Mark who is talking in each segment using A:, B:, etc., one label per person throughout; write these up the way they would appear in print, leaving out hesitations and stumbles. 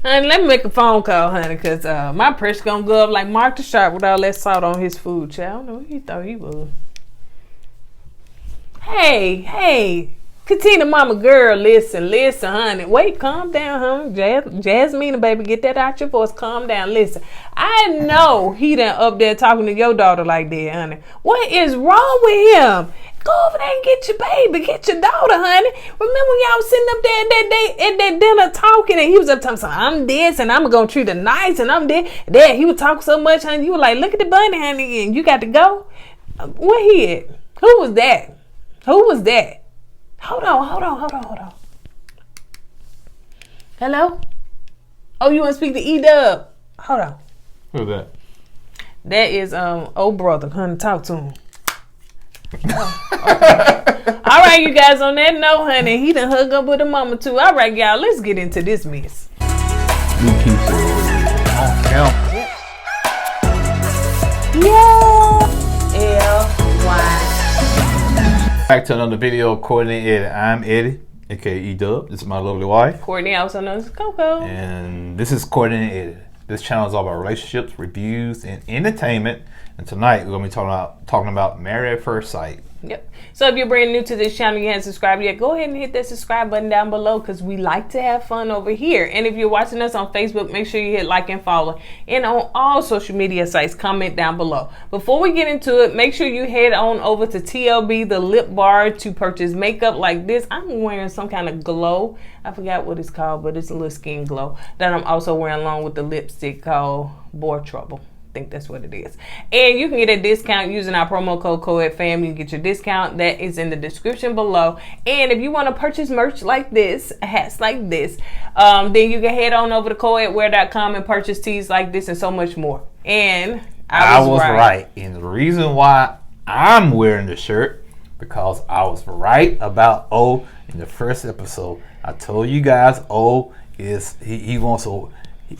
A: Honey, let me make a phone call, honey, because my pressure gonna go up like Mark the Sharp with all that salt on his food, child. I don't know what he thought he was. Hey, Katina, mama girl, listen, honey. Wait, calm down, honey. Jazmina, baby, get that out your voice. Calm down, listen. I know he done up there talking to your daughter like that, honey. What is wrong with him? Go over there and get your baby, get your daughter, honey. Remember when y'all was sitting up there at that dinner talking, and he was up talking, so I'm this, and I'm gonna treat her nice, and I'm this. Dad, he was talking so much, honey. You were like, look at the bunny, honey, and you got to go. Where he at? Who was that? Hold on. Hello? Oh, you want to speak to E-Dub? Hold on.
B: Who's that?
A: That is old brother. Honey, talk to him. Oh, okay. All right, you guys, on that note, honey, he done hug up with a mama too. All right, y'all, let's get into this mess.
B: Back to another video of Kourtney and Eddie. I'm Eddie, aka E-Dub. This is my lovely wife.
A: Courtney, also known as Coco.
B: And this is Kourtney and Eddie. This channel is all about relationships, reviews, and entertainment. And tonight we're going to be talking about Married at First Sight.
A: Yep. So if you're brand new to this channel, you haven't subscribed yet, go ahead and hit that subscribe button down below because we like to have fun over here. And if you're watching us on Facebook, make sure you hit like and follow. And on all social media sites, comment down below. Before we get into it, make sure you head on over to TLB, the lip bar, to purchase makeup like this. I'm wearing some kind of glow. I forgot what it's called, but it's a little skin glow that I'm also wearing along with the lipstick called Boy Trouble. I think that's what it is. And you can get a discount using our promo code KOED. You can get your discount. That is in the description below. And if you want to purchase merch like this, hats like this, then you can head on over to kourtneyandeddie.com and purchase tees like this and so much more. And I was right.
B: And the reason why I'm wearing the shirt, because I was right about O in the first episode. I told you guys O is, he wants a...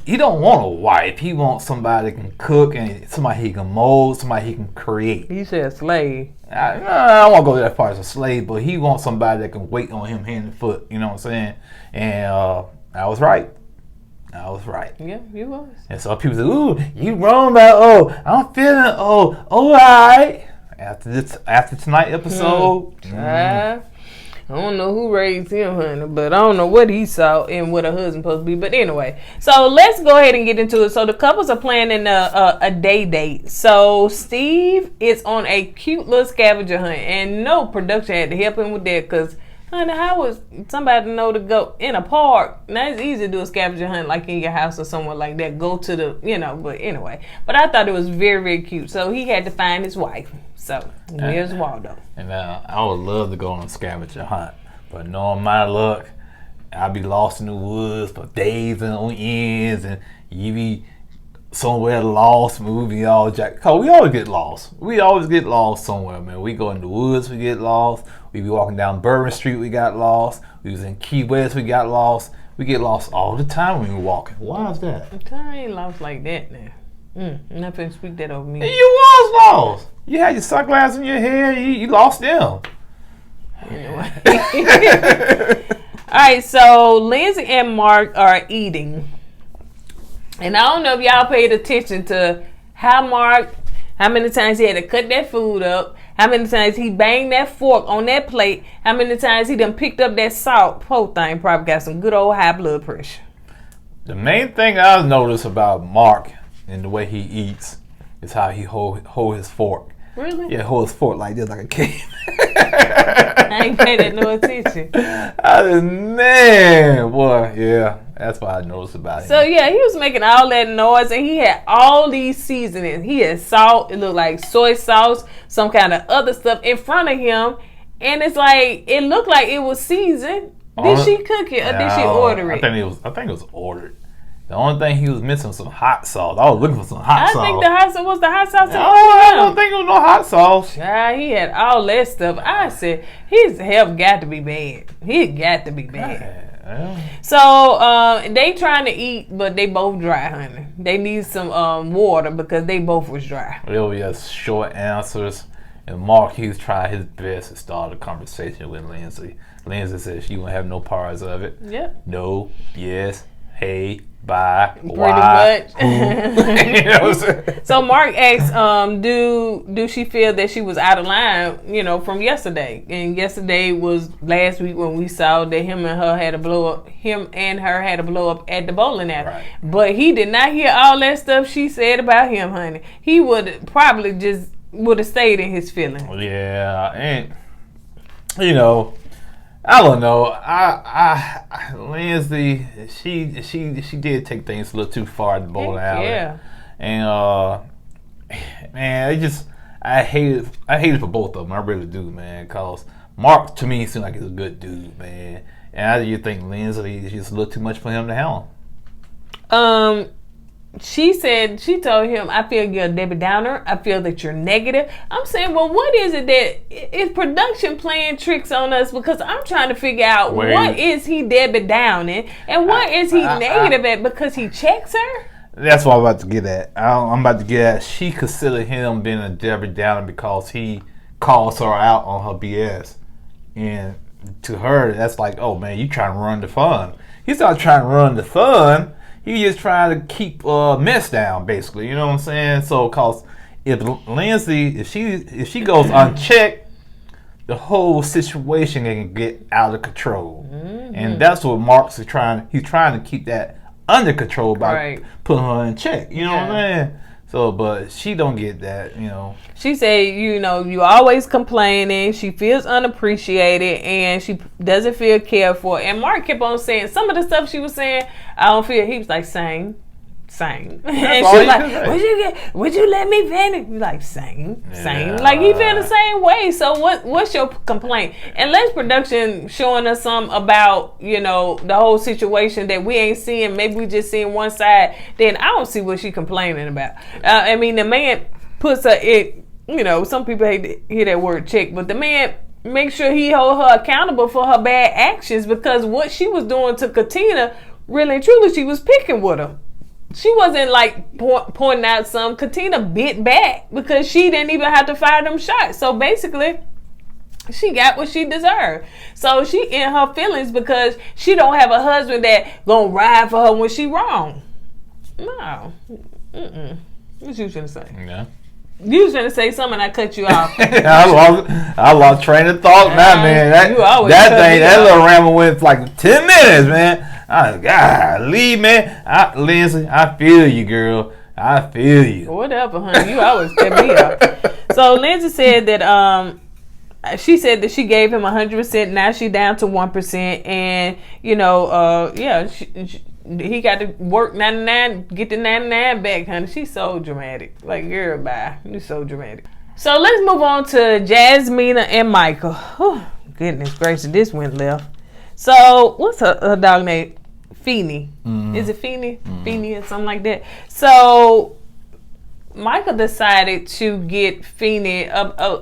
B: He don't want a wife. He wants somebody that can cook and somebody he can mold, somebody he can create.
A: You said slave.
B: I don't want to go that far as a slave, but he wants somebody that can wait on him hand and foot. You know what I'm saying? And I was right.
A: Yeah, you was.
B: And so people say, "Ooh, you wrong about O. I'm feeling O. All right." After tonight's episode.
A: I don't know who raised him, honey, but I don't know what he saw and what a husband supposed to be. But anyway, so let's go ahead and get into it. So the couples are planning a day date. So Steve is on a cute little scavenger hunt, and no production had to help him with that because, honey, how was somebody know to go in a park? Now it's easy to do a scavenger hunt like in your house or somewhere like that. Go to the, but anyway. But I thought it was very, very cute. So he had to find his wife. So here's Waldo.
B: And I would love to go on a scavenger hunt, but knowing my luck, I'd be lost in the woods for days and on ends, and you be somewhere lost. We be all cause we always get lost. We always get lost somewhere, man. We go in the woods, we get lost. We be walking down Bourbon Street, we got lost. We was in Key West, we got lost. We get lost all the time when we walking. Why is that?
A: I ain't lost like that now. I'm not finna speak that over me.
B: And you was lost. You had your sunglasses in your hair. You lost them.
A: Anyway. All right, so Lindsay and Mark are eating. And I don't know if y'all paid attention to how many times he had to cut that food up, how many times he banged that fork on that plate, how many times he done picked up that salt. Poor thing probably got some good old high blood pressure.
B: The main thing I've noticed about Mark and the way he eats is how he hold his fork.
A: Really?
B: Yeah, hold his fork like this, like a kid.
A: I ain't paying that no attention.
B: Man, boy, yeah, that's what I noticed about him.
A: So yeah, he was making all that noise, and he had all these seasonings. He had salt. It looked like soy sauce, some kind of other stuff in front of him, and it's like it looked like it was seasoned. Did she cook it or did she order it?
B: I think it was ordered. The only thing he was missing was some hot sauce. I was looking for some hot sauce.
A: I think the hot sauce was the hot sauce.
B: I don't think it was no hot sauce.
A: Yeah, he had all that stuff. I said his health got to be bad. He got to be bad. Yeah. So they trying to eat, but they both dry, honey. They need some water because they both was dry.
B: It was just short answers. And Mark, he was trying his best to start a conversation with Lindsay. Lindsay said she won't have no parts of it.
A: Yeah.
B: No. Yes. Hey. Bye.
A: Pretty
B: Why?
A: much.
B: You know what I'm saying?
A: So Mark asked, do she feel that she was out of line, from yesterday? And yesterday was last week when we saw that him and her had a blow up at the bowling alley.
B: Right.
A: But he did not hear all that stuff she said about him, honey. He would probably would have stayed in his feelings.
B: Yeah, and I don't know. Lindsay, she did take things a little too far at the bowling alley.
A: Yeah.
B: And man, I hate it for both of them. I really do, man. Cause Mark to me seems like he's a good dude, man. And I just think Lindsay is just a little too much for him to handle.
A: She told him, I feel you're a Debbie Downer. I feel that you're negative. I'm saying, well, what is it that is production playing tricks on us? Because I'm trying to figure out what is he Debbie Downing and what is he negative at because he checks her?
B: That's what I'm about to get at. I'm about to get at. She considered him being a Debbie Downer because he calls her out on her BS. And to her, that's like, oh man, you trying to run the fun. He's not trying to run the fun. He just trying to keep mess down, basically. You know what I'm saying? So, cause if Lindsay, if she goes unchecked, the whole situation can get out of control, and that's what Mark's is trying. He's trying to keep that under control by putting her in check. You know what I'm saying? So, but she don't get that.
A: She said, you always complaining. She feels unappreciated and she doesn't feel cared for. And Mark kept on saying some of the stuff she was saying. I don't feel. He was like, same. And she was like, would you let me vent? He's like, same. Like he feel the same way. So what's your complaint? Unless production showing us something about the whole situation that we ain't seeing. Maybe we just seeing one side. Then I don't see what she complaining about. I mean, the man puts her in. Some people hate to hear that word check, but the man makes sure he hold her accountable for her bad actions because what she was doing to Katina, really and truly, she was picking with her. She wasn't like pointing out some. Katina bit back because she didn't even have to fire them shots. So basically, she got what she deserved. So she in her feelings because she don't have a husband that gonna ride for her when she wrong. No. What you gonna say?
B: Yeah.
A: You was gonna say something and I cut you off.
B: I lost train of thought now, man. That little ramble went for like 10 minutes, man. Golly, man. Lindsay, I feel you, girl. I feel you.
A: Whatever, honey. You always cut me off. So Lindsay said that she said that she gave him 100%. Now she down to 1%, and he got to work 99, get the 99 back, honey. She's so dramatic. Like, girl, bye. You're so dramatic. So let's move on to Jazmina and Michael. Whew, goodness gracious, this went left. So what's her dog name? Feeny. Is it Feeny? Feeny or something like that. So Michael decided to get Feeny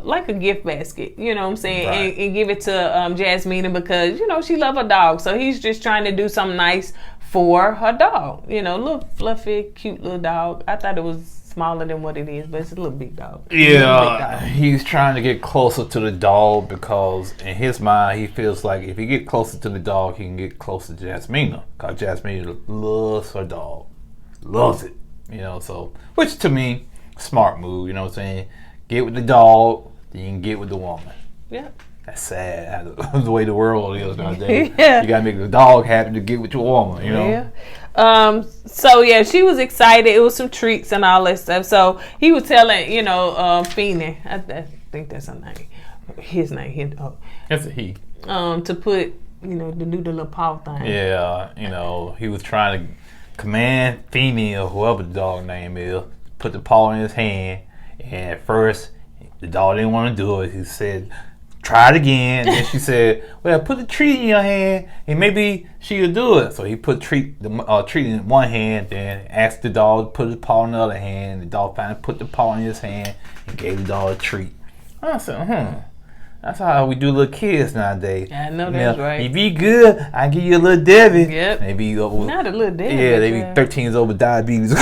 A: like a gift basket, you know what I'm saying, right. and give it to Jazmina because, she love her dog. So he's just trying to do something nice for her dog. Little fluffy, cute little dog. I thought it was smaller than what it is, but it's a little big dog.
B: Yeah, he's trying to get closer to the dog because in his mind, he feels like if he get closer to the dog, he can get closer to Jazmina because Jazmina loves her dog. Loves it. So, which to me, smart move, you know what I'm saying? Get with the dog, then you can get with the woman.
A: Yeah.
B: That's sad, the way the world is nowadays. Yeah. You gotta make the dog happy to get with your woman,
A: Yeah. So yeah, she was excited. It was some treats and all that stuff. So he was telling, Feeny, I think that's her name. His name.
B: That's a he.
A: To put, to do the little paw thing.
B: Yeah, he was trying to command Feeny or whoever the dog name is, put the paw in his hand, and at first the dog didn't want to do it. He said, try it again. And she said, well, put the treat in your hand and maybe she'll do it. So he put treat in one hand, then asked the dog to put his paw in the other hand. The dog finally put the paw in his hand and gave the dog a treat. I said, that's how we do little kids nowadays.
A: Yeah, I know that's right.
B: If you good, I give you a little Debbie.
A: Yep.
B: Maybe
A: not a little Debbie.
B: Yeah, they be 13 years old with diabetes.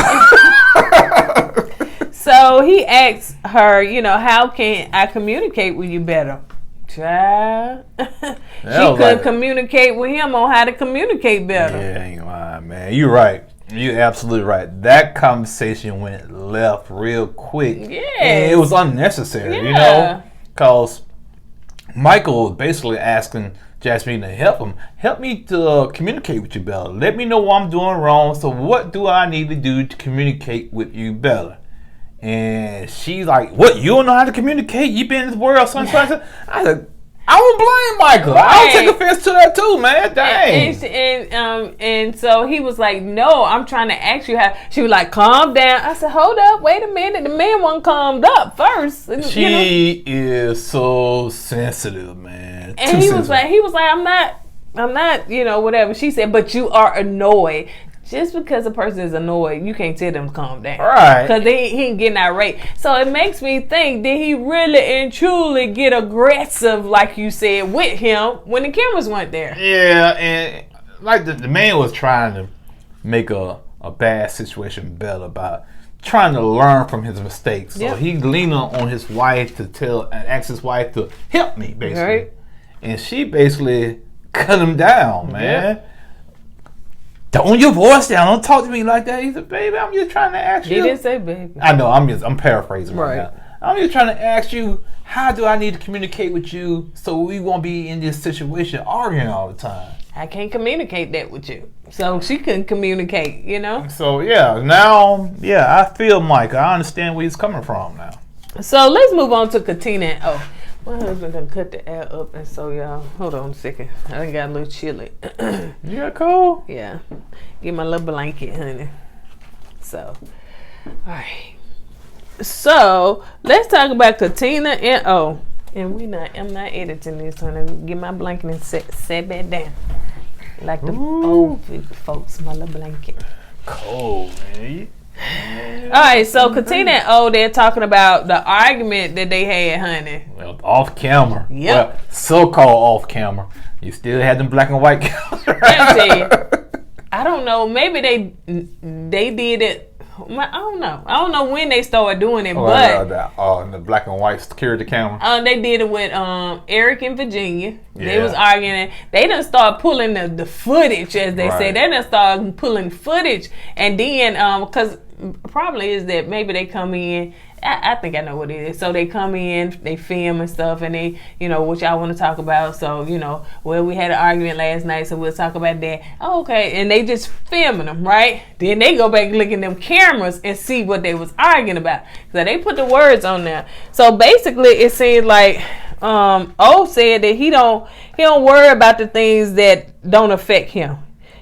A: So he asked her, how can I communicate with you better? Child. She couldn't communicate with him on how to communicate better.
B: Yeah, ain't lying, man. You're right. You're absolutely right. That conversation went left real quick.
A: Yeah.
B: And it was unnecessary, you know? Because Michael was basically asking Jazmina to help him. Help me to communicate with you better. Let me know what I'm doing wrong. So what do I need to do to communicate with you better? And she's like, what, you don't know how to communicate? You been in this world, something. I said, I don't blame Michael. Right. I'll take offense to that too, man. Dang.
A: And so he was like, no, I'm trying to ask you how. She was like, calm down. I said, hold up, wait a minute. The man wasn't calmed up first.
B: She is so sensitive, man.
A: And he was like, I'm not, whatever. She said, but you are annoyed. Just because a person is annoyed, you can't tell them to calm down.
B: Right.
A: Because he ain't getting irate. So it makes me think, did he really and truly get aggressive, like you said, with him when the cameras weren't there?
B: Yeah, and like the man was trying to make a bad situation better by trying to learn from his mistakes. So he leaned on his wife to ask his wife to help me, basically. Right. And she basically cut him down, man. Yep. Tone your voice down. Don't talk to me like that. He said, baby, I'm just trying to ask you.
A: He didn't say baby.
B: I know. I'm paraphrasing right now. I'm just trying to ask you, how do I need to communicate with you so we won't be in this situation arguing all the time?
A: I can't communicate that with you. So she couldn't communicate,
B: So, now, I feel Mike. I understand where he's coming from now.
A: So, let's move on to Katina. My husband done cut the air up, and so y'all, hold on a second. I done got a little chilly.
B: You got cold?
A: Yeah. Get my little blanket, honey. So, all right. So, let's talk about Katina and and I'm not editing this, honey. Get my blanket and set that down. Like the old folks, my little blanket.
B: Cold, man.
A: All right, so Katina and they're talking about the argument that they had, honey.
B: Well, off camera.
A: Yep.
B: Well, so-called off camber. You still had them black and white cameras.
A: I don't know. Maybe they did it. I don't know. I don't know when they started doing it, but
B: the black and white security camera.
A: They did it with Eric in Virginia. Yeah. They was arguing. They done start pulling the footage, as they say. They done start pulling footage, and then because probably is that maybe they come in. I think I know what it is. So they come in, they film and stuff, and they, what y'all want to talk about. So, we had an argument last night, so we'll talk about that. Oh, okay. And they just filming them, right? Then they go back and look in them cameras and see what they was arguing about. So they put the words on there. So basically, it seems like said that he don't worry about the things that don't affect him.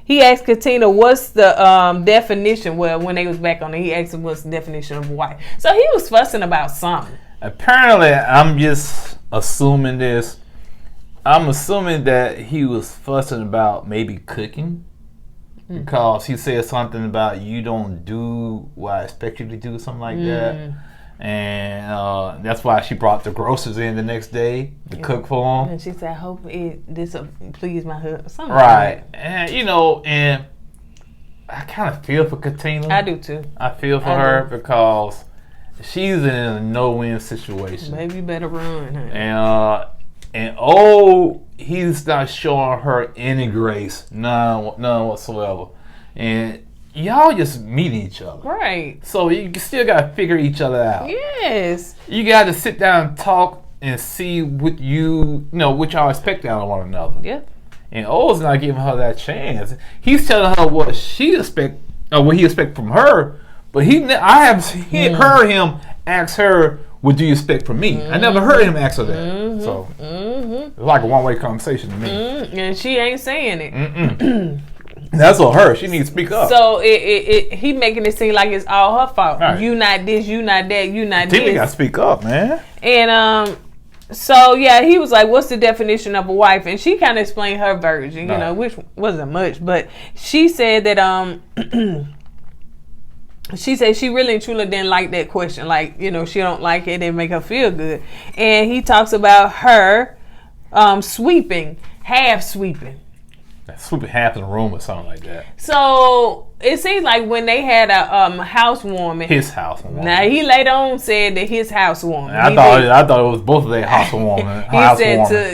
A: He asked Katina, what's the definition? Well, when they was back on it, he asked him what's the definition of wife. So he was fussing about something.
B: Apparently, I'm just assuming this. I'm assuming that he was fussing about maybe cooking. Because he said something about you don't do what I expect you to do, something like that. And that's why she brought the groceries in the next day to cook for him.
A: And she said, I hope this will please my husband.
B: Right. And, and I kind of feel for Katina.
A: I do too.
B: I feel for her because she's in a no-win situation.
A: Maybe you better run, honey.
B: And he's not showing her any grace, none whatsoever. And y'all just meeting each other.
A: Right.
B: So you still got to figure each other out.
A: Yes.
B: You got to sit down and talk and see what what y'all expect out of one another.
A: Yeah.
B: And O's not giving her that chance. He's telling her what she expect, or what he expect from her, but I haven't heard him ask her, what do you expect from me? I never heard him ask her that. So it's like a one-way conversation to me.
A: And she ain't saying it.
B: That's on her. She needs to speak up.
A: So he making it seem like it's all her fault. Right. You not this, you not that, you not this.
B: Tina got to speak up, man.
A: And so he was like, what's the definition of a wife? And she kind of explained her version, which wasn't much, but she said that she said she really and truly didn't like that question. Like, she don't like it, it make her feel good. And he talks about her sweeping, half sweeping.
B: Swooping half in the room or something like that.
A: So it seems like when they had a housewarming,
B: his housewarming.
A: Now he later on said that his housewarming.
B: I thought it was both of their housewarming.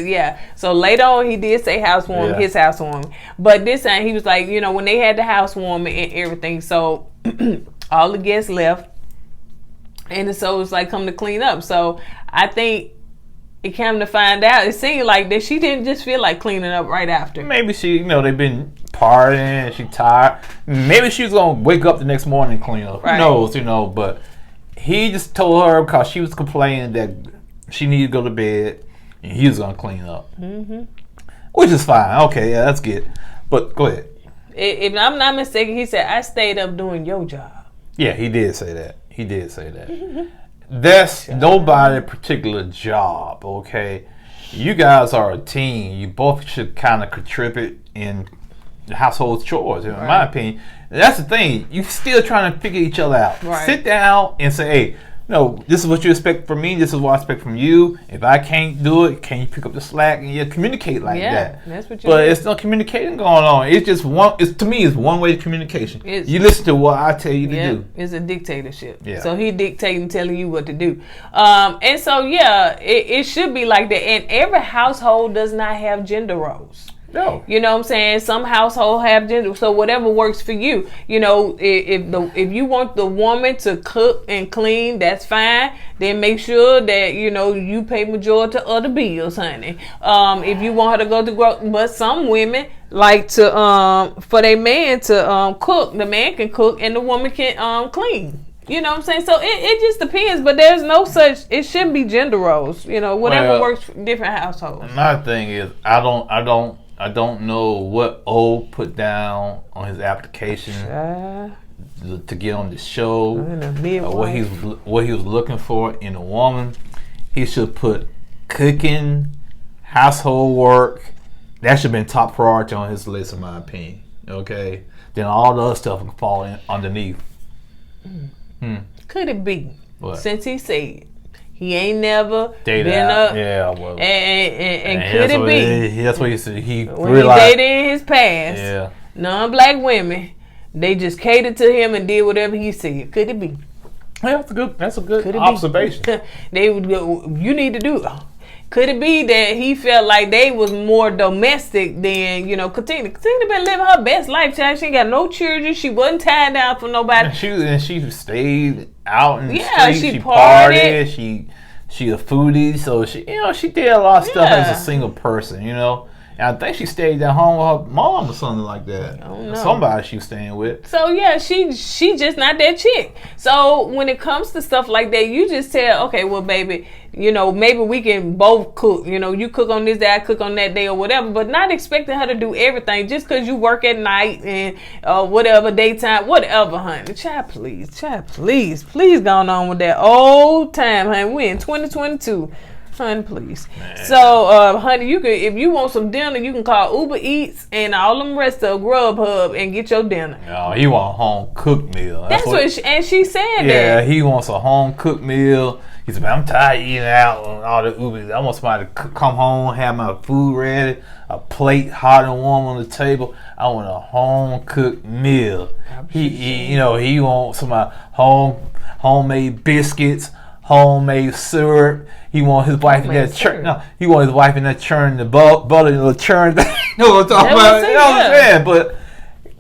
A: Yeah. So later on he did say housewarming, his housewarming. But this time he was like, you know, when they had the housewarming and everything, so all the guests left, and so it's like come to clean up. So I think. It came to find out, it seemed like that she didn't just feel like cleaning up right after.
B: Maybe she, you know, they've been partying, she tired. Maybe she was going to wake up the next morning and clean up. Right. Who knows, you know, but he just told her because she was complaining that she needed to go to bed and he was going to clean up. Mm-hmm. Which is fine. Okay, yeah, that's good. But go ahead.
A: If I'm not mistaken, he said, I stayed up doing your job.
B: Yeah, he did say that. That's nobody's particular job, okay? You guys are a team. You both should kind of contribute in household chores, in my opinion. That's the thing. You're still trying to figure each other out. Right. Sit down and say, hey, no, this is what you expect from me. This is what I expect from you. If I can't do it, can you pick up the slack and you communicate like that?
A: That's what
B: but it's no communicating going on. It's just one. To me, it's one way communication. You listen to what I tell you to do.
A: It's a dictatorship. Yeah. So he dictating, telling you what to do. And so it should be like that. And every household does not have gender roles. No. You know what I'm saying? Some households have gender, so whatever works for you. You know, if you want the woman to cook and clean, that's fine. Then make sure that, you know, you pay majority of the bills, honey. If you want her to go to but some women like to for their man to cook. The man can cook and the woman can clean. You know what I'm saying? So it just depends, but there's no such, it shouldn't be gender roles. You know, whatever works for different households.
B: My thing is, I don't know what O put down on his application to get on the show. What he was looking for in a woman. He should put cooking, household work. That should have been top priority on his list, in my opinion. Okay, then all the other stuff can fall in underneath.
A: Could it be? What? Since he said he ain't never
B: dated
A: been
B: out.
A: up,
B: And
A: could it be?
B: That's what he said. He
A: dated in his past, non-black women, they just catered to him and did whatever he said. Could it be?
B: Yeah, that's a good observation.
A: They would go, you need to do it. Could it be that he felt like they was more domestic than, you know, Katina? Katina been living her best life, child. She ain't got no children. She wasn't tied down for nobody.
B: And she stayed out in the street. She partied. She a foodie, so she did a lot of stuff as a single person, you know. And I think she stayed at home with her mom or something like that. Somebody she was staying with.
A: So yeah, she just not that chick. So when it comes to stuff like that, you just tell, okay, well, baby, you know, maybe we can both cook. You know, you cook on this day, I cook on that day, or whatever. But not expecting her to do everything just because you work at night and whatever, daytime, whatever, honey. Child, please go on with that old time, honey. We in 2022. Honey, please. Man. So, honey, you can, if you want some dinner, you can call Uber Eats and all them rest of Grubhub and get your dinner.
B: No, he want a home cooked meal.
A: That's what she said.
B: Yeah, he wants a home cooked meal. He said, man, I'm tired of eating out on all the Uber Eats. I want somebody to come home, have my food ready, a plate hot and warm on the table. I want a home cooked meal. He wants some homemade biscuits, homemade syrup. He want his wife in that churn. No, he want his wife in that churn the butter in the churn. You know what I'm talking about? You know what I'm saying?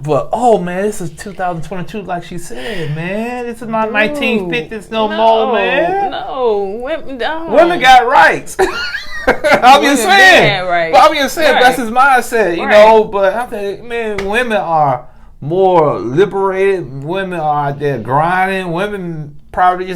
B: But oh man, this is 2022, like she said, man. This is not 1950s no more, man.
A: No, women
B: got rights. I'm just saying. That's his mindset, you know. But I think, man, women are more liberated. Women are out there grinding. Women probably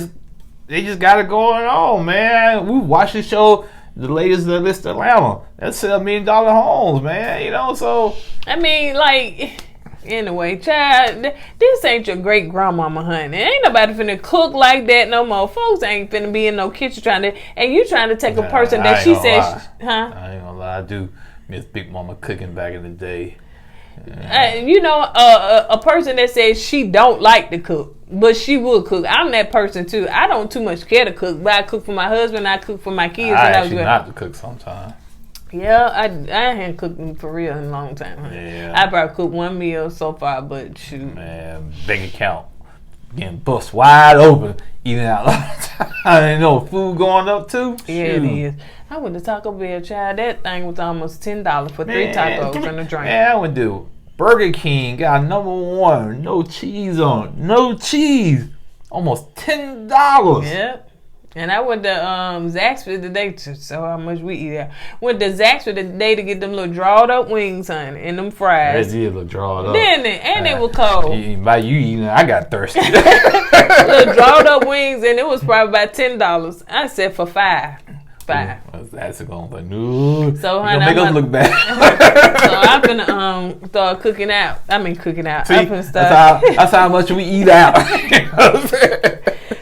B: they just got it going on, man. We watch the show, the latest list of Atlanta. That's $1 million homes, man. You know, so
A: I mean, like, anyway, child, this ain't your great grandmama, honey. Ain't nobody finna cook like that no more. Folks ain't finna be in no kitchen trying to take a person that she says,
B: I ain't gonna lie, I do miss Big Mama cooking back in the day.
A: A person that says she don't like to cook, but she will cook. I'm that person too. I don't too much care to cook, but I cook for my husband. I cook for my kids.
B: I actually not to cook sometimes.
A: Yeah, I hadn't cooked for real in a long time. Huh?
B: Yeah.
A: I probably cooked one meal so far, but shoot.
B: Man, bank account getting bust wide open, eating out a lot of time. I know food going up too.
A: Yeah, it is. I went to Taco Bell, child. That thing was almost $10 for 3 tacos and a drink.
B: Man, I went to Burger King, got #1, no cheese on it. No cheese. Almost $10.
A: Yep. And I went to Zaxby's today to show how much we eat out. Went to Zaxby's today to get them little drawed up wings, honey, and them fries.
B: They did look drawed up.
A: Didn't it? And they were cold.
B: By you eating, I got thirsty.
A: Little drawed up wings, and it was probably about $10. I said for $5.
B: That's going to no.
A: So, honey,
B: make us look bad.
A: So I'm gonna start cooking out. Cooking out.
B: See,
A: I'm gonna start.
B: That's how much we eat out.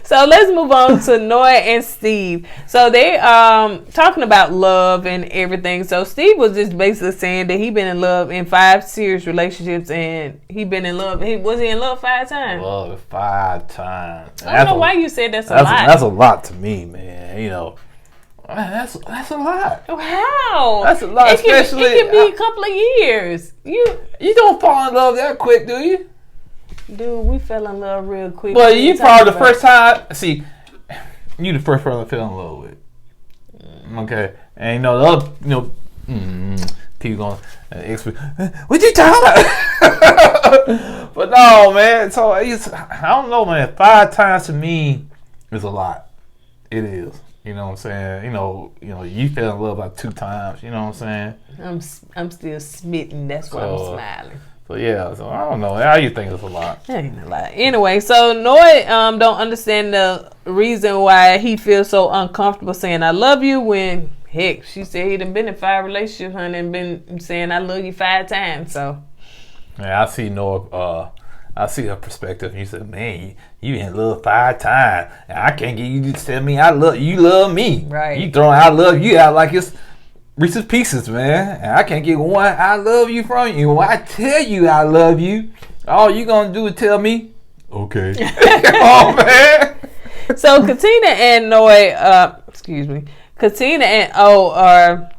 A: So let's move on to Noah and Steve. So they talking about love and everything. So Steve was just basically saying that he been in love in 5 serious relationships, and he been in love. Was he in love 5 times?
B: Love 5 times.
A: I don't know why you said that's a lot.
B: That's a lot to me, man. You know. That's a lot.
A: How?
B: That's a lot, especially.
A: It can be a couple of years.
B: You don't fall in love that quick, do you?
A: Dude, we fell in love real quick.
B: Well, you probably the first time. See, you the first person I fell in love with. Okay, and you know the other, people going, what you talking about? But no, man. So I don't know, man. 5 times to me is a lot. It is. You know what I'm saying? You know, you fell in love about 2 times. You know what I'm saying?
A: I'm still smitten. That's why I'm smiling.
B: So yeah, so I don't know. How you think it's a lot?
A: That ain't a lot. Anyway, so Noah don't understand the reason why he feels so uncomfortable saying I love you when heck she said he done been in 5 relationships, honey, and been saying I love you 5 times. So
B: yeah, I see Noah. I see her perspective. You said, man, you in love 5 times, and I can't get you to tell me I love you. Love me,
A: right?
B: You throwing I love you out like it's Reese's Pieces, man. And I can't get one I love you from you. When I tell you I love you, all you gonna do is tell me, okay. Oh, man.
A: So Katina and Noah, Katina and O are,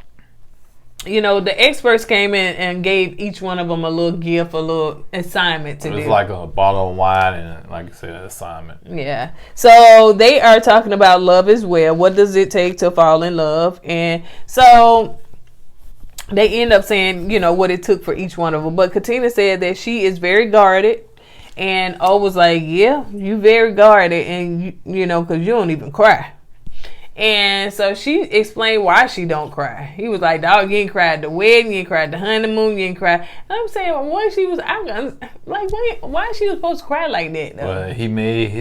A: the experts came in and gave each one of them a little gift, a little assignment to do.
B: It's like a bottle of wine and, like you said, an assignment.
A: Yeah. So they are talking about love as well. What does it take to fall in love? And so they end up saying, what it took for each one of them. But Katina said that she is very guarded. And O was like, yeah, you very guarded. And, because you don't even cry. And so she explained why she don't cry. He was like, dog, you ain't cried at the wedding, you ain't cried at the honeymoon, you ain't cried. And I'm saying, why she was supposed to cry like that, though?
B: Well, he made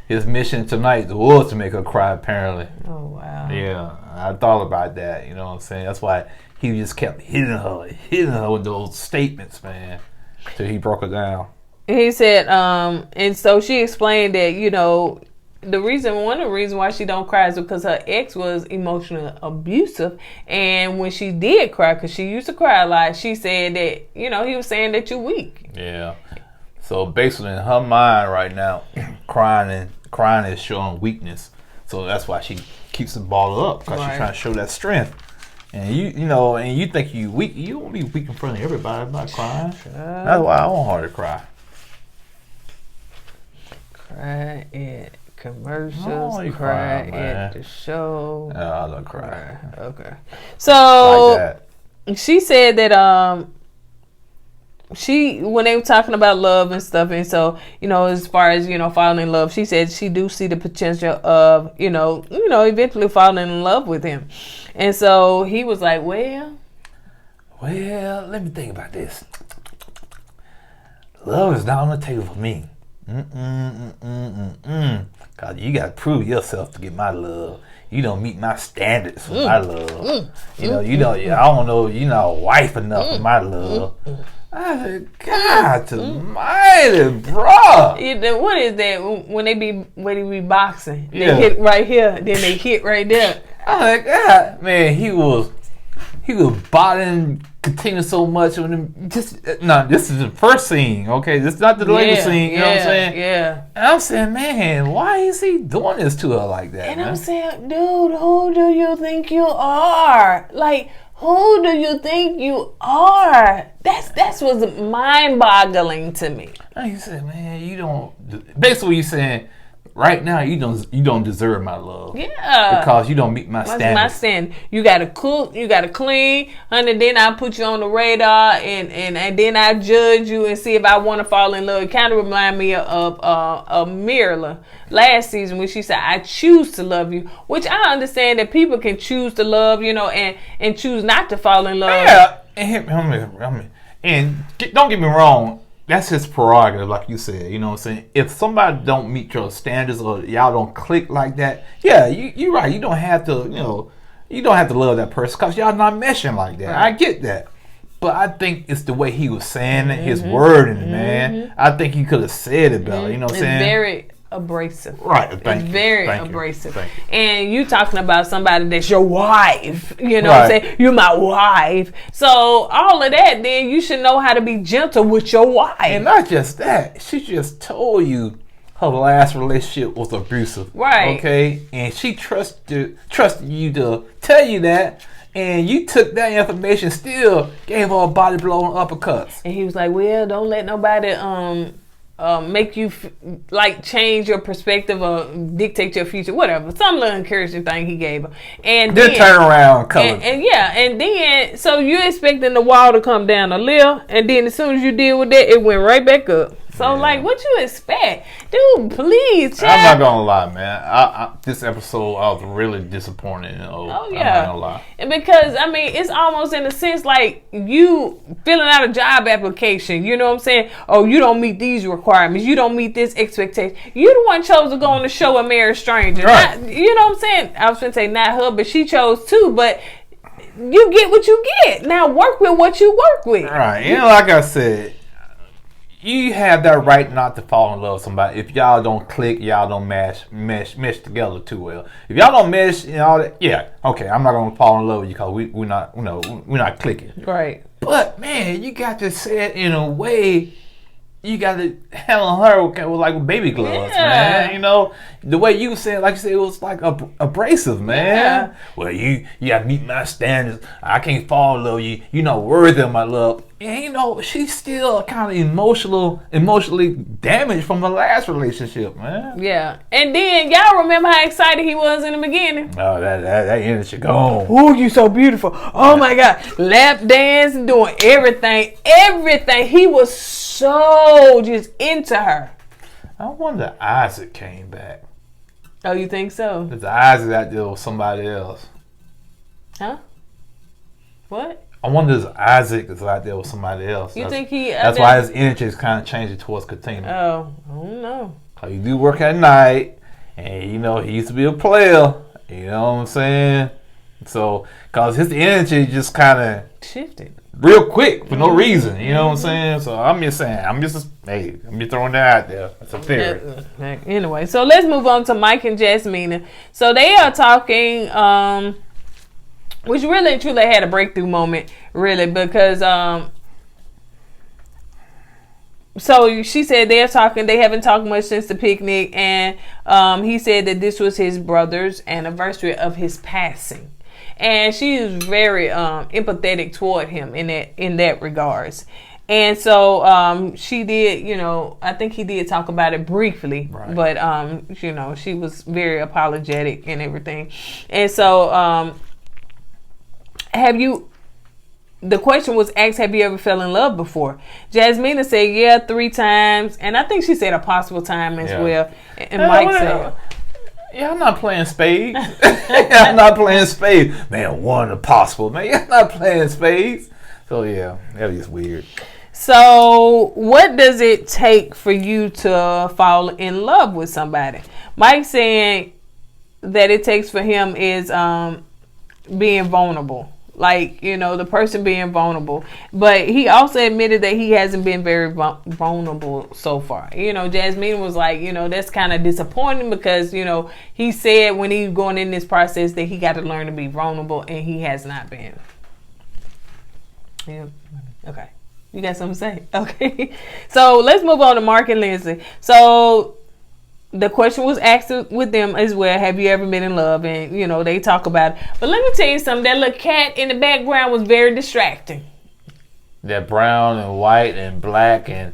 B: his mission tonight was to make her cry, apparently.
A: Oh, wow.
B: Yeah, I thought about that, you know what I'm saying? That's why he just kept hitting her with those statements, man, till he broke her down.
A: He said, and so she explained that, one of the reasons why she don't cry is because her ex was emotionally abusive, and when she did cry, because she used to cry a lot, she said that he was saying that you're weak.
B: Yeah. So basically, in her mind right now, crying is showing weakness. So that's why she keeps the bottle up, because she's trying to show that strength. And you think you weak, you won't be weak in front of everybody by crying. That's why I want her to cry.
A: Cry at commercials, cry at the show.
B: I don't cry.
A: Okay. So like she said that when they were talking about love and stuff, and so as far as falling in love, she said she do see the potential of eventually falling in love with him. And so he was like, well,
B: let me think about this. Love is not on the table for me. Cause you gotta prove yourself to get my love. You don't meet my standards for my love. I don't know, you're not a wife enough for my love. I said, God almighty, bro.
A: What is that when they be boxing? They hit right here, then they hit right there.
B: I was like, God, man, he was bothering Katina so much when this is the first scene, okay? This is not the later scene, you know what I'm saying?
A: Yeah.
B: And I'm saying, man, why is he doing this to her like that?
A: And man? I'm saying, dude, who do you think you are? Like, who do you think you are? That's what's mind-boggling to me.
B: Like you said, man, you don't. Basically, what you saying right now, you don't deserve my love.
A: Yeah,
B: because you don't meet my standards.
A: My standard. You gotta cook, you gotta clean, honey. Then I put you on the radar, and then I judge you and see if I want to fall in love. It kind of remind me of Mirla last season when she said, "I choose to love you," which I understand that people can choose to love, and choose not to fall in love.
B: Yeah, and don't get me wrong. That's his prerogative, like you said. You know what I'm saying? If somebody don't meet your standards or y'all don't click like that, yeah, you're right. You don't have to, you don't have to love that person because y'all not meshing like that. Right. I get that. But I think it's the way he was saying it, his wording, man. I think he could have said it better. You know what I'm saying?
A: Very abrasive.
B: Right.
A: Very abrasive. And you talking about somebody that's your wife. You know what I'm saying? You're my wife. So all of that, then you should know how to be gentle with your wife.
B: And not just that. She just told you her last relationship was abusive.
A: Right.
B: Okay? And she trusted you to tell you that. And you took that information, still gave her a body blow and uppercuts.
A: And he was like, well, don't let nobody make you change your perspective or dictate your future, whatever. Some little encouraging thing he gave her, and
B: then turn around,
A: and then so you're expecting the wall to come down a little, and then as soon as you deal with that, it went right back up. So what you expect, dude? Please, child.
B: I'm not gonna lie, man. This episode, I was really disappointed.
A: Oh yeah,
B: I'm not gonna lie.
A: Because it's almost in a sense like you filling out a job application. You know what I'm saying? Oh, you don't meet these requirements. You don't meet this expectation. You the one chose to go on the show and marry a stranger.
B: Right.
A: You know what I'm saying? I was gonna say not her, but she chose too. But you get what you get. Now work with what you work with.
B: Right. Like I said, you have that right not to fall in love with somebody if y'all don't click, y'all don't mesh together too well. If y'all don't mesh and all that, yeah, okay, I'm not gonna fall in love with you because we're not clicking.
A: Right.
B: But man, you got to say it in a way. You got to handle her with like baby gloves, man. The way you said, like you said, it was like abrasive, man.
A: Yeah.
B: Well, you got to meet my standards. I can't fall in love with you. You're not worthy of my love. And she's still kind of emotionally damaged from the last relationship, man.
A: Yeah. And then y'all remember how excited he was in the beginning?
B: Oh, that energy gone.
A: Oh, you so beautiful. Oh my God. Lap dance and doing everything. He was so just into her.
B: I wonder if Isaac came back.
A: Oh, you think so?
B: Because Isaac out there with somebody else.
A: Huh? What?
B: I wonder if Isaac is out there with somebody else. That's why his energy is kind of changing towards Katina.
A: Oh, I don't know.
B: Cause you do work at night, and he used to be a player. You know what I'm saying? So, cause his energy just kind of
A: shifted
B: real quick for no reason. You know what I'm saying? So I'm just saying, I'm just throwing that out there. It's a theory.
A: Anyway, so let's move on to Mike and Jazmina. So they are talking. Which really and truly had a breakthrough moment, really, because so she said they haven't talked much since the picnic, and he said that this was his brother's anniversary of his passing. And she is very empathetic toward him in that regards. And so she did, I think he did talk about it briefly, right. But she was very apologetic and everything. And so the question was asked, have you ever fell in love before? Jazmina said, yeah, 3 times. And I think she said a possible time as well. And Mike said,
B: yeah, I'm not playing spades. I'm not playing spades. Man, one of the possible. Man, I'm not playing spades. So, yeah, that was just weird.
A: So, what does it take for you to fall in love with somebody? Mike saying that it takes for him is being vulnerable. Like, the person being vulnerable. But he also admitted that he hasn't been very vulnerable so far. Jazmina was like, that's kind of disappointing because, he said when he was going in this process that he got to learn to be vulnerable, and he has not been. Yeah. Okay. You got something to say? Okay. So let's move on to Mark and Lindsay. So the question was asked with them as well. Have you ever been in love? And they talk about it. But let me tell you something. That little cat in the background was very distracting.
B: That brown and white and black and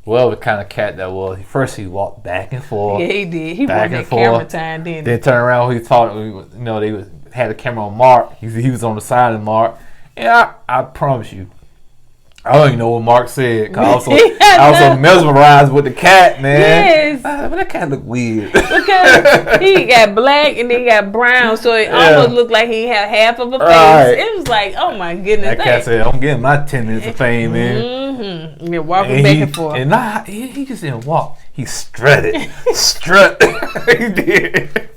B: whatever kind of cat that was. First he walked back and forth.
A: Yeah, he did. He wanted that camera time, didn't he?
B: Then turn around when he talked. They had the camera on Mark. He was on the side of Mark. And I promise you, I don't even know what Mark said. Cause I was so mesmerized with the cat, man.
A: Yes.
B: But that cat looked weird.
A: Because he got black and then he got brown, so it almost looked like he had half of a face. Right. It was like, oh my goodness.
B: That cat said, I'm getting my 10 minutes of fame, man.
A: Mm-hmm. Yeah, walking back and forth.
B: And he just didn't walk. He strutted. He did.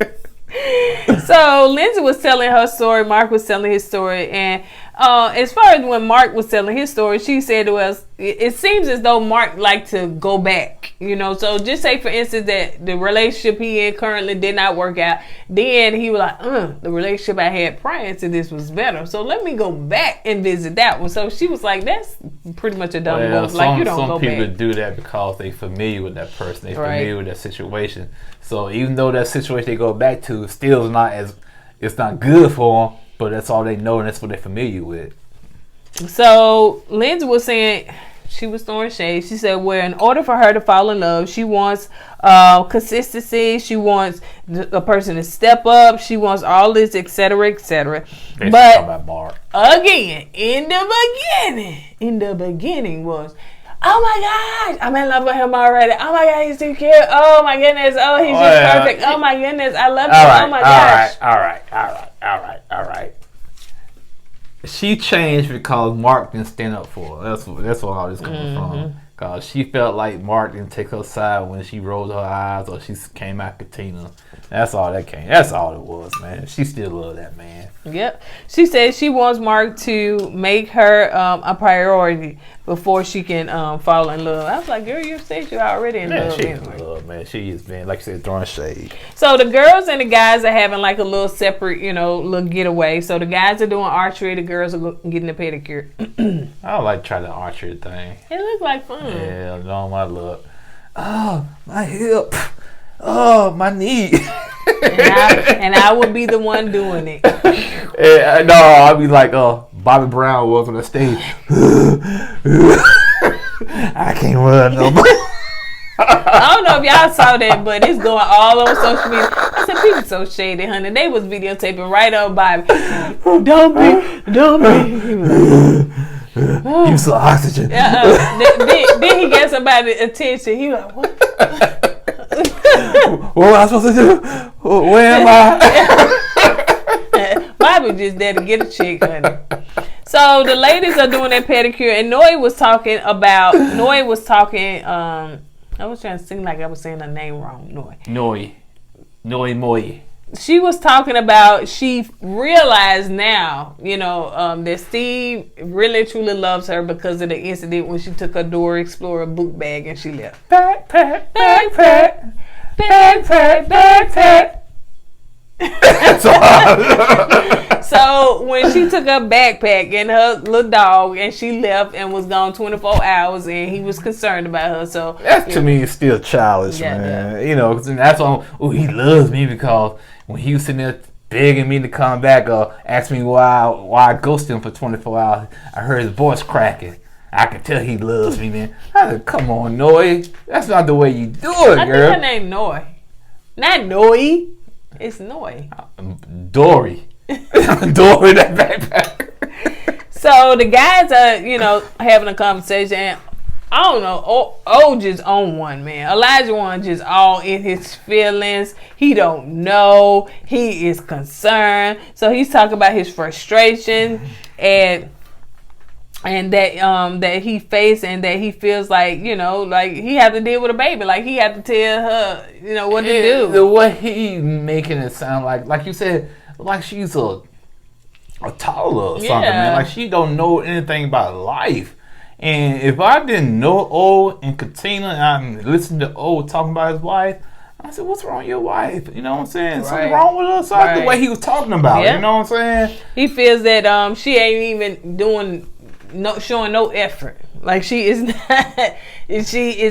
A: So Lindsay was telling her story, Mark was telling his story, and as far as when Mark was telling his story, she said to us, it seems as though Mark liked to go back, so just say for instance that the relationship he in currently did not work out, then he was like, the relationship I had prior to this was better, so let me go back and visit that one. So she was like, that's pretty much a dumb move. Like, you don't go back. Some people
B: do that because they familiar with that person, they familiar with that situation. So even though that situation they go back to still it's not good for them, but that's all they know and that's what they're familiar with.
A: So Lindsay was saying, she was throwing shade. She said, well, in order for her to fall in love, she wants consistency. She wants a person to step up. She wants all this, etc., etc. But
B: about Mark.
A: Again, in the beginning was, oh my gosh, I'm in love with him already. Oh my God, he's too cute. Oh my goodness. Oh, he's just perfect. Oh my goodness, I love him. Oh my gosh.
B: All right. She changed because Mark didn't stand up for her. That's where all this coming from. Because she felt like Mark didn't take her side when she rolled her eyes or she came at Katina. That's all that came. That's all it was, man. She still loved that man.
A: Yep. She said she wants Mark to make her a priority before she can fall in love. I was like, girl, you said you're already in love.
B: She's in love, man. She is, man, like you said, throwing shade.
A: So the girls and the guys are having like a little separate, little getaway. So the guys are doing archery. The girls are getting a pedicure.
B: I would like to try the archery thing.
A: It looks like fun.
B: Yeah, no, my look. Oh, my hip. Oh, my knee.
A: and I would be the one doing it.
B: No, I'd be like Bobby Brown was on the stage. I can't run no more.
A: I don't know if y'all saw that, but it's going all over social media. I said, people so shady, honey. They was videotaping right on Bobby. Don't be.
B: Use some oxygen.
A: Then he got somebody's attention. He was like, what?
B: What am I supposed to do? Where am I?
A: Bobby just there to get a chick, honey. So the ladies are doing their pedicure, and Noi was talking. I was trying to sing like I was saying her name wrong. Noi Moi. She was talking about, she realized now, that Steve really truly loves her because of the incident when she took her Dora Explorer book bag and she left. Backpack. So when she took her backpack and her little dog and she left and was gone 24 hours and he was concerned about her. So
B: that to me is still childish, man.
A: Yeah.
B: And that's why he loves me, because when he was sitting there begging me to come back or ask me why I ghosted him for 24 hours, I heard his voice cracking. I could tell he loves me, man. I said, come on, Noi. That's not the way you do it, girl.
A: I think her name Noi. Not Noi. It's Noi.
B: Dory. Dory, that backpack.
A: So the guys are, having a conversation. And I don't know. O just on one, man. Elijah one just all in his feelings. He don't know. He is concerned. So he's talking about his frustration and that he faced and that he feels like, like he had to deal with a baby. Like he had to tell her, what to do.
B: The way he making it sound like you said, like she's a toddler or something, man. Like she don't know anything about life. And if I didn't know O and Katina and I listened to O talking about his wife, I said, what's wrong with your wife? You know what I'm saying? Right. Something wrong with her? So right. The way he was talking about it, you know what I'm saying?
A: He feels that she ain't even showing no effort. Like she is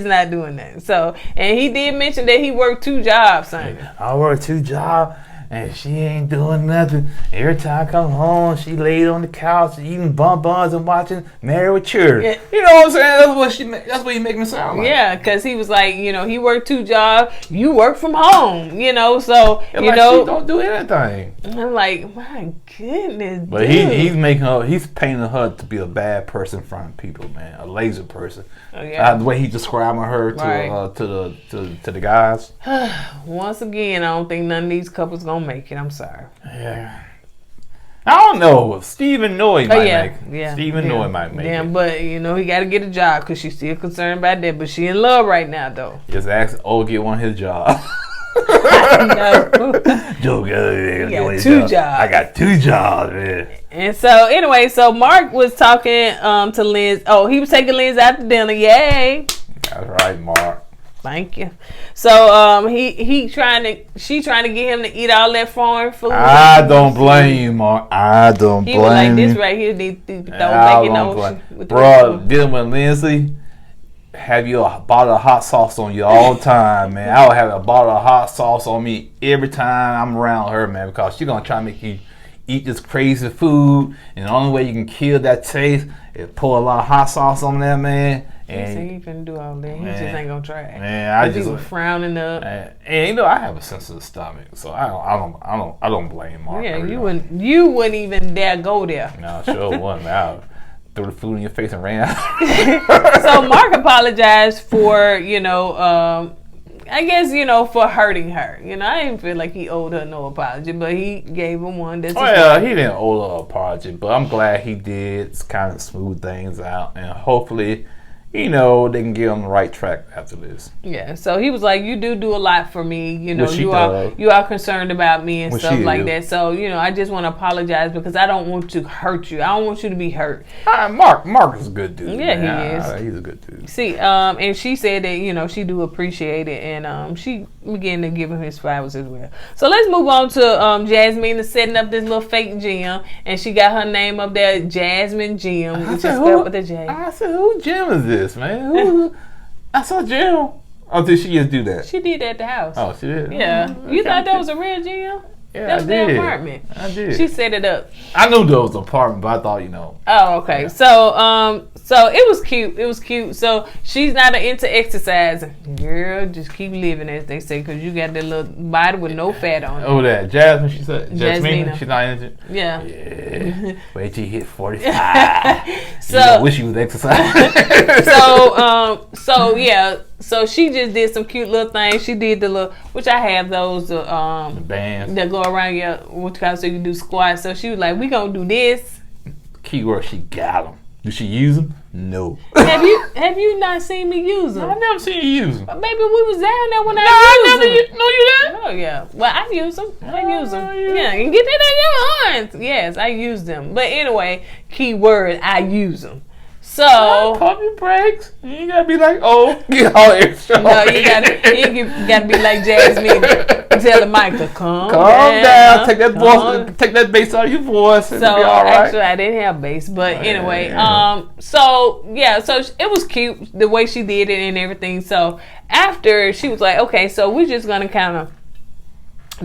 A: not doing that. So, and he did mention that he worked 2 jobs, son.
B: I work 2 jobs. And she ain't doing nothing. Every time I come home, she laid on the couch eating bonbons and watching Married with Children. Yeah. You know what I'm saying? That's what he make me sound like.
A: Yeah, because he was like, you know, he worked 2 jobs. You work from home, you know. So
B: and
A: you
B: like
A: know,
B: she don't do anything.
A: And I'm like, my goodness.
B: But he's painting her to be a bad person in front of people, man. A lazy person. Oh, yeah. The way he describing her to the guys.
A: Once again, I don't think none of these couples gonna make it. I'm sorry.
B: Yeah. I don't know. Stephen Noy might make it. Stephen Noy might make it.
A: Yeah, but you know he got to get a job because she's still concerned about that. But she in love right now, though.
B: Just ask get one of his jobs. Joe got
A: 2 jobs.
B: I got 2 jobs, man.
A: And so anyway, so Mark was talking to Lindsay. Oh, he was taking Lindsay out to dinner. Yay!
B: That's right, Mark.
A: Thank you. So she trying to get him to eat all that foreign food.
B: I don't blame you, Mark. I don't blame you. He was like,
A: this right here need to throw back in the ocean.
B: Bro, dealing with Lindsay, have you a bottle of hot sauce on you all the time, man. I would have a bottle of hot sauce on me every time I'm around her, man, because she's gonna try to make you eat this crazy food, and the only way you can kill that taste is pour a lot of hot sauce on there, man.
A: And he finna do all that. He just ain't gonna try it.
B: Man, I just
A: was frowning up.
B: And you know, I have a sensitive stomach, so I don't blame Mark.
A: Yeah, you wouldn't even dare go there.
B: No, sure wouldn't. I threw the food in your face and ran out.
A: So Mark apologized for, you know, I guess, you know, for hurting her. You know, I didn't feel like he owed her no apology, but he gave her one. He
B: didn't owe her an apology, but I'm glad he did kind of smooth things out, and hopefully, you know, they can get on the right track after this.
A: Yeah, so he was like, you do a lot for me. You know, you are concerned about me and stuff like that. So, you know, I just want to apologize because I don't want to hurt you. I don't want you to be hurt.
B: Mark is a good dude.
A: Yeah, man. He is.
B: He's a good dude.
A: See, and she said that, you know, she do appreciate it, and she began to give him his flowers as well. So let's move on to Jazmina setting up this little fake gym, and she got her name up there, Jasmine Gym, which is spelled with a J.
B: I said, who gym is this, man? I saw Jim. Oh, did she just do that?
A: She did at the house.
B: Oh, she did?
A: Yeah. You thought that was a real gym?
B: Yeah,
A: that was their apartment.
B: I did.
A: She set it up.
B: I knew that was an apartment, but I thought, you know.
A: Oh, okay. Yeah. So it was cute. It was cute. So she's not into exercising. Girl, just keep living, as they say, because you got that little body with no fat on it.
B: Oh, that Jasmine, she said. Jazmina. She's not into it?
A: Yeah.
B: Yeah. Wait till you hit 45.
A: So
B: you wish you was exercising.
A: So she just did some cute little things. She did the little, which I have those
B: the bands
A: that go around your so you can do squats. So she was like, we gonna do this.
B: Keyword, she got them. Do she use them? No.
A: Have you not seen me use them?
B: I've never seen you use them.
A: Maybe we was down there when
B: I used them. No, you didn't?
A: Oh yeah. Well, I use them. Yeah, and get that in your hands. Yes, I use them. But anyway, keyword, I use them. So
B: pump your brakes. You gotta be like, get all extra.
A: No, you gotta be like Jazmina. Tell Michael, calm
B: down. Take that voice, take that bass out of your voice. So it'll be all right.
A: Actually, I didn't have bass, but anyway, so it was cute the way she did it and everything. So after she was like, okay, so we're just gonna kind of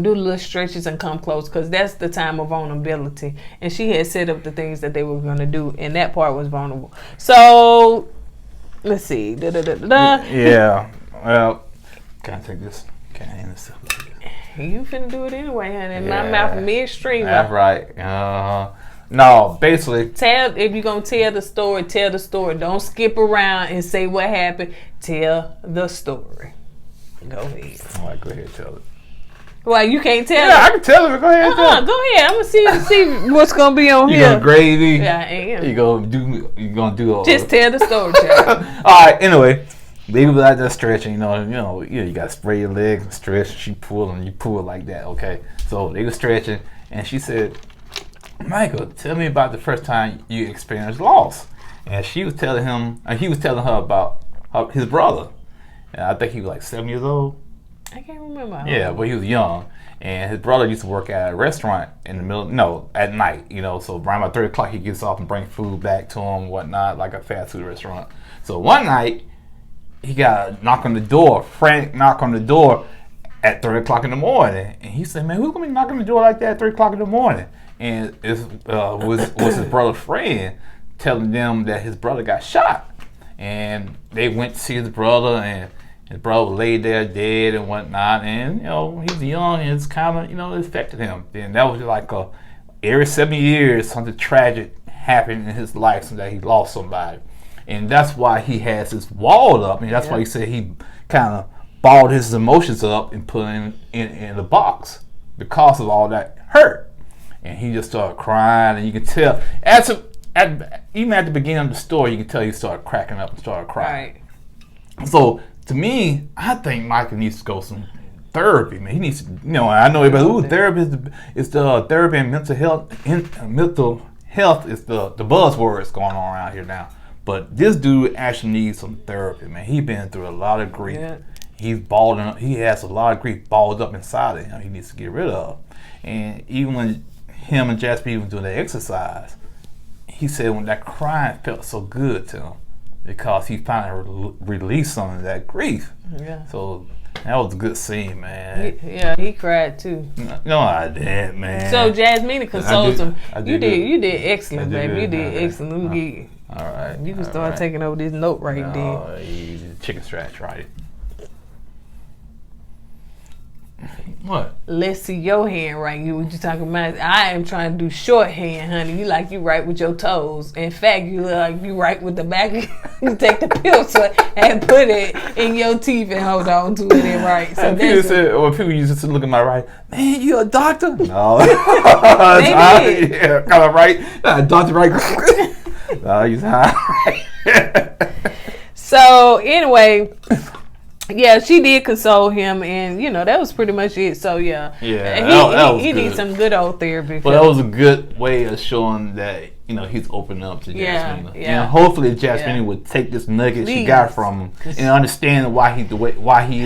A: do little stretches and come close because that's the time of vulnerability, and she had set up the things that they were going to do, and that part was vulnerable. So let's see.
B: Yeah. Well, can I take this? Can I hand this up?
A: You finna do it anyway, honey. My mouth midstream.
B: That's right. No, basically.
A: If you're gonna tell the story, tell the story. Don't skip around and say what happened. Tell the story. Go ahead.
B: All right, go ahead, tell it.
A: Well, you can't tell.
B: Yeah, I can tell it. Go ahead.
A: Go ahead. I'm gonna see what's gonna be on here.
B: You gonna gravy?
A: Yeah, I am.
B: You gonna do all.
A: Just tell the story, child.
B: All right. Anyway, baby was out there stretching. You gotta spray your legs and stretch. She pulled and you pull like that. Okay. So they were stretching, and she said, "Michael, tell me about the first time you experienced loss." And she was telling him, he was telling her about his brother. And I think he was like 7 years old.
A: I can't remember.
B: Yeah, but he was young. And his brother used to work at a restaurant in the middle, at night, you know. So around about 3 o'clock, he gets off and brings food back to him and whatnot, like a fast food restaurant. So one night, he got a knock on the door, frantic knock on the door at 3 o'clock in the morning. And he said, man, who's going to be knocking on the door like that at 3 o'clock in the morning? And it was his brother's friend telling them that his brother got shot. And they went to see his brother, and his brother laid there dead and whatnot, and you know he's young and it's kind of it affected him. Then that was like every 7 years something tragic happened in his life, so that he lost somebody, and that's why he has this walled up, and that's why he said he kind of balled his emotions up and put in the box because of all that hurt, and he just started crying, and you can tell even at the beginning of the story, you can tell he started cracking up and started crying. Right. So. To me, I think Michael needs to go some therapy, man. He needs to, I know everybody, therapy is the therapy and mental health is the buzzwords going on around here now. But this dude actually needs some therapy, man. He's been through a lot of grief. Yeah. He's balling up. He has a lot of grief balled up inside of him. He needs to get rid of. And even when him and Jazmina was doing the exercise, he said when that crying felt so good to him. Because he finally released some of that grief. Yeah. So that was a good scene, man.
A: He cried too.
B: No, I didn't, man.
A: So Jazmina consoles him. You did excellent, baby. You did excellent. Let me get
B: all right.
A: You can start taking over this note right there.
B: Easy. Chicken scratch, right? What?
A: Let's see your hand right. What you talking about? I am trying to do shorthand, honey. You write with your toes. In fact, you look like you write with the back. You take the pencil and put it in your teeth and hold on to it and write. So
B: people used to look at my right. Man, you a doctor? No.
A: Maybe.
B: Yeah, kind of right. Doctor right. No, he's high.
A: So anyway. Yeah, she did console him, and that was pretty much it. So yeah, he needs some good old therapy.
B: But that was a good way of showing that he's opening up to Jazmina.
A: Yeah.
B: And hopefully Jazmina would take this nugget she got from him and understand why he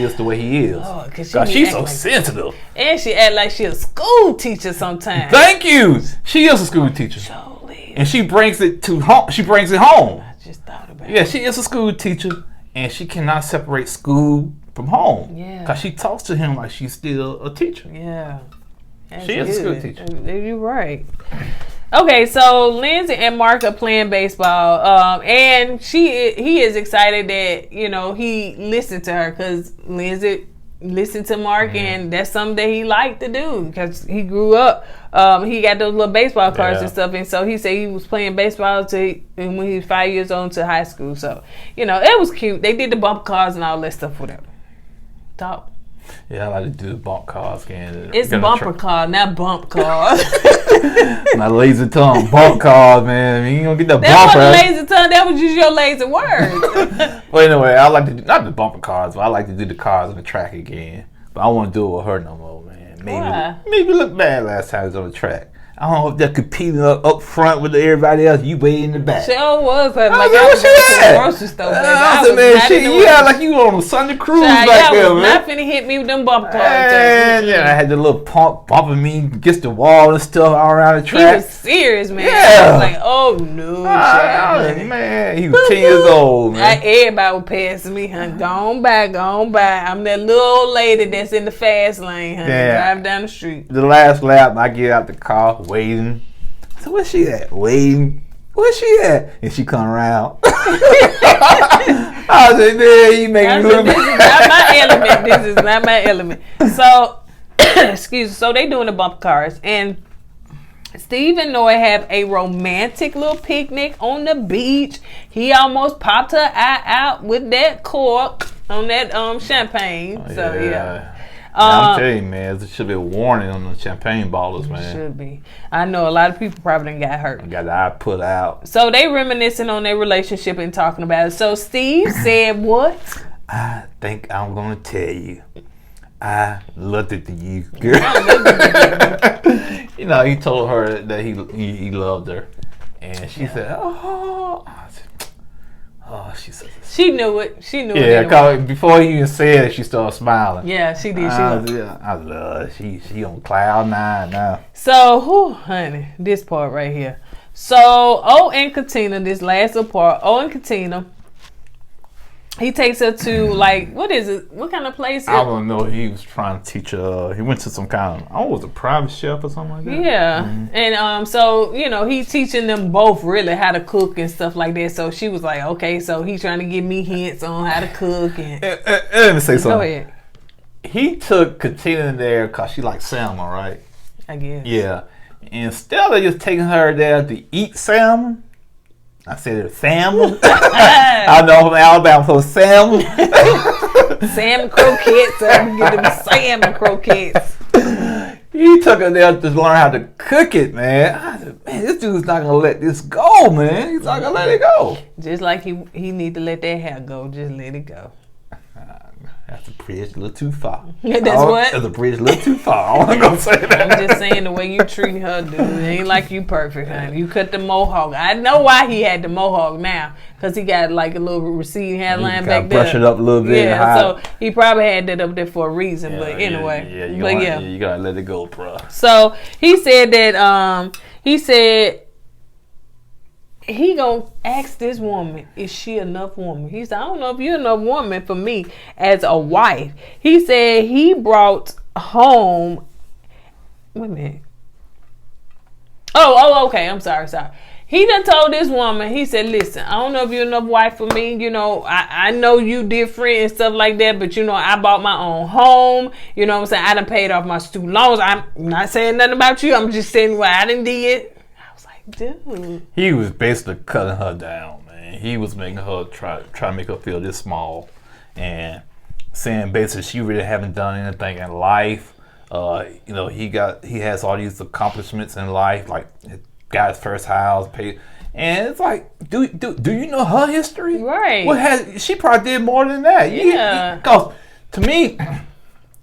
B: is the way he is. Oh, because she's so sensitive,
A: and she act like she a school teacher sometimes.
B: Thank you. She is a school teacher, and she brings it home.
A: I just thought about it.
B: Yeah, she is a school teacher. And she cannot separate school from home.
A: Yeah.
B: Because she talks to him like she's still a teacher.
A: Yeah.
B: She is a school teacher.
A: You're right. Okay, so Lindsay and Mark are playing baseball. And he is excited that, he listened to her because Lindsay listened to Mark, and that's something that he liked to do because he grew up. He got those little baseball cards and stuff, and so he said he was playing baseball when he was 5 years old to high school. So it was cute. They did the bump cars and all that stuff with him. Talk.
B: Yeah, I like to do the bump cars again.
A: It's bumper car, not bump cars.
B: My lazy tongue, bump cars, man. I mean, you gonna get the bumper.
A: That wasn't lazy tongue. That was just your lazy words.
B: Well, anyway, I like to do, not the bumper cars, but I like to do the cars on the track again. But I don't want to do it with her no more, man. Maybe look bad last time I was on the track. I don't know if they're competing up front with everybody else. You way in the back.
A: Sure was. Like I was at the grocery store.
B: I said, man, you got like you on a Sunday cruise back there, man.
A: Not finna hit me with them bump cars.
B: Yeah, I had the little pump bumping me against the wall and stuff all around the track.
A: He was serious, man.
B: Yeah.
A: I was like, oh no,
B: man, he was 10 years old, man.
A: Everybody was passing me, honey. Gone by. I'm that little old lady that's in the fast lane, honey. Driving down the street.
B: The last lap, I get out the car. Waiting. So where's she at? Waiting. Where's she at? And she come around. I said, man, you make me look bad.
A: This is not my element. So, excuse me. So they doing the bump cars, and Steve and Noah have a romantic little picnic on the beach. He almost popped her eye out with that cork on that champagne. Oh, so yeah.
B: I'm telling you, man, there should be a warning on the champagne bottles, man.
A: Should be. I know a lot of people probably done got hurt.
B: Got the eye put out.
A: So they reminiscing on their relationship and talking about it. So Steve said what?
B: I think I'm going to tell you. I loved it to you, girl. He told her that he loved her. And she said, oh. I said, Oh, she said this.
A: She knew it. She knew it.
B: Yeah,
A: anyway.
B: cause before he even said it, she started smiling.
A: Yeah, she did.
B: I love she on cloud 9 now.
A: So, honey, this part right here. So, O and Katina, this last part, O and Katina, he takes her to, like, what is it? What kind of place?
B: I don't know. He was trying to teach her. He went to some kind of, was a private chef or something like that.
A: Yeah. And so, he's teaching them both really how to cook and stuff like that. So she was like, okay, so he's trying to give me hints on how to cook. And
B: let me say something.
A: Go ahead.
B: He took Katina in there because she likes salmon, right?
A: I guess.
B: Yeah. Instead of just taking her there to eat salmon, I said it was salmon. I know from Alabama, so salmon.
A: Salmon croquettes. I can get them salmon croquettes.
B: He took her there to learn how to cook it, man. I said, man, this dude's not gonna let this go, man. He's not gonna let it go.
A: Just like he need to let that hair go. Just let it go.
B: That's a bridge a little too far.
A: That's what?
B: That's a bridge a little too far. I wasn't gonna say that.
A: I'm just saying the way you treat her, dude. It ain't like you perfect, honey. You cut the mohawk. I know why he had the mohawk now. Because he got like a little receding hairline back there.
B: Brush it up a little bit.
A: Yeah, so he probably had that up there for a reason. But anyway.
B: You gotta let it go, bro.
A: So he said that, he gonna ask this woman, is she enough woman? He said, I don't know if you're enough woman for me as a wife. He said he brought home, wait a minute. Oh, okay, I'm sorry. He done told this woman, he said, listen, I don't know if you're enough wife for me. I know you different and stuff like that, but I bought my own home. You know what I'm saying? I done paid off my student loans. I'm not saying nothing about you. I'm just saying what I done did. Dude.
B: He was basically cutting her down, man. He was making her try to make her feel this small, and saying basically she really haven't done anything in life. He has all these accomplishments in life, like got his first house, paid, and it's like, do you know her history?
A: Right.
B: She probably did more than that.
A: Yeah.
B: Because to me,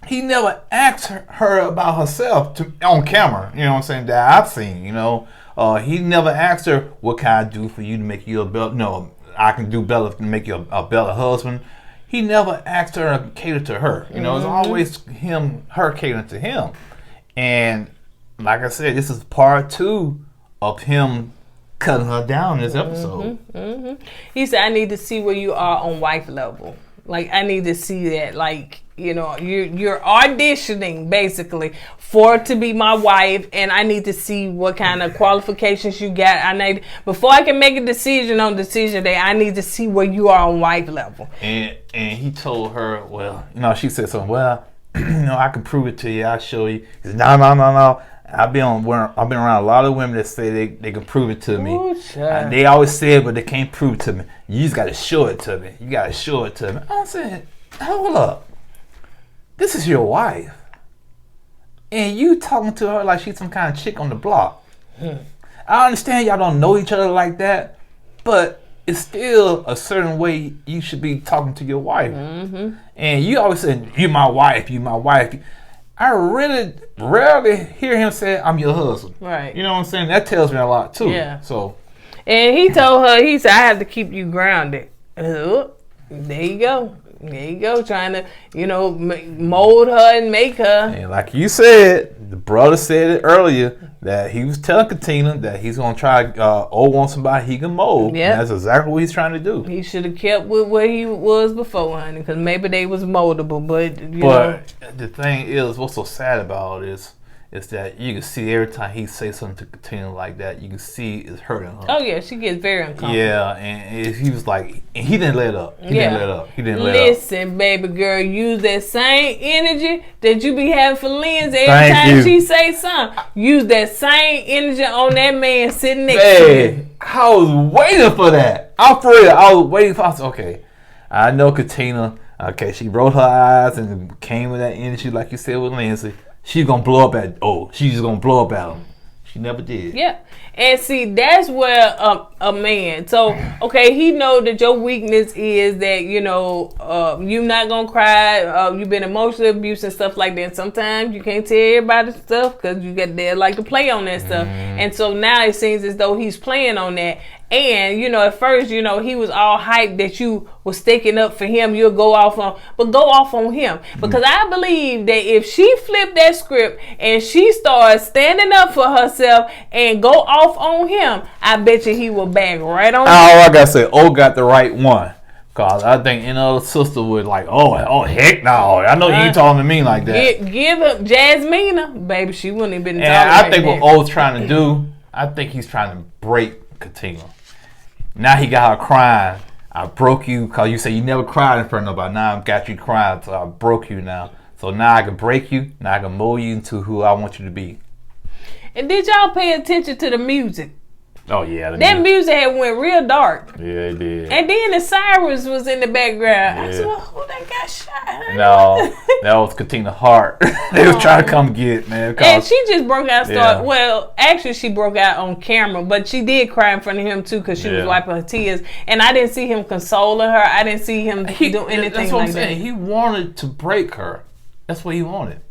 B: he never asked her about herself on camera. You know what I'm saying? That I've seen. He never asked her, what can I do for you to make you a better, I can do better to make you a better husband. He never asked her to cater to her. It's always her catering to him. And like I said, this is part 2 of him cutting her down in this episode.
A: He said, I need to see where you are on wife level. Like, I need to see that, like, you're auditioning basically to be my wife, and I need to see what kind of qualifications you got. Before I can make a decision on decision day, I need to see where you are on wife level.
B: And he told her, she said something, I can prove it to you. I'll show you. He said, no. I've been around a lot of women that say they can prove it to me.
A: Ooh,
B: they always say it, but they can't prove it to me. You just got to show it to me. I'm saying, hold up. This is your wife. And you talking to her like she's some kind of chick on the block. I understand y'all don't know each other like that, but it's still a certain way you should be talking to your wife. And you always say, you my wife. I really rarely hear him say, I'm your husband.
A: Right.
B: You know what I'm saying? That tells me a lot too.
A: Yeah.
B: So.
A: And he told her, he said, I have to keep you grounded. There you go. Trying to, mold her and make her.
B: And like you said, the brother said it earlier, that he was telling Katina that he's going to try want somebody he can mold.
A: Yeah.
B: That's exactly what he's trying to do.
A: He should have kept with what he was before, honey, because maybe they was moldable, but,
B: the thing is, what's so sad about all this is that you can see every time he says something to Katina like that, you can see it's hurting her.
A: Oh, yeah, she gets very uncomfortable.
B: Yeah, and he was like, and he didn't let up. He didn't let up.
A: Listen, baby girl, use that same energy that you be having for Lindsay every time she say something. Use that same energy on that man sitting next to you.
B: I was waiting for that. I'm for real. I was waiting for okay. I know Katina. Okay, she rolled her eyes and came with that energy like you said with Lindsay. She's just gonna blow up at him. She never did.
A: Yeah. And see, that's where a man, so, okay, he know that your weakness is that, you not going to cry, you've been emotionally abused and stuff like that. Sometimes you can't tell everybody stuff because you get there like to play on that stuff. And so now it seems as though he's playing on that. And, you know, at first, you know, he was all hyped that you were sticking up for him. You'll go off on him. Because I believe that if she flipped that script and she started standing up for herself and go off on him, I bet you he will back right on.
B: All I gotta say, got the right one. Cause I think any other sister would like, oh heck no. I know you ain't talking to me like that.
A: Give up Jazmina, baby. She wouldn't have been.
B: And I think what O's trying to do, I think he's trying to break Katina. Now he got her crying. I broke you because you said you never cried in front of nobody. Now I've got you crying, so I broke you now. So now I can break you. Now I can mold you into who I want you to be.
A: And did y'all pay attention to the music?
B: Oh yeah,
A: that music had went real dark.
B: Yeah, it did.
A: And then the sirens was in the background. I said, well, who that got shot?
B: No, that was Katina's heart. They was trying to come get, man.
A: And she just broke out. Well, actually, she broke out on camera, but she did cry in front of him too because she was wiping her tears. And I didn't see him consoling her. I didn't see him do anything
B: that's what
A: like
B: I'm saying. He wanted to break her. That's what he wanted.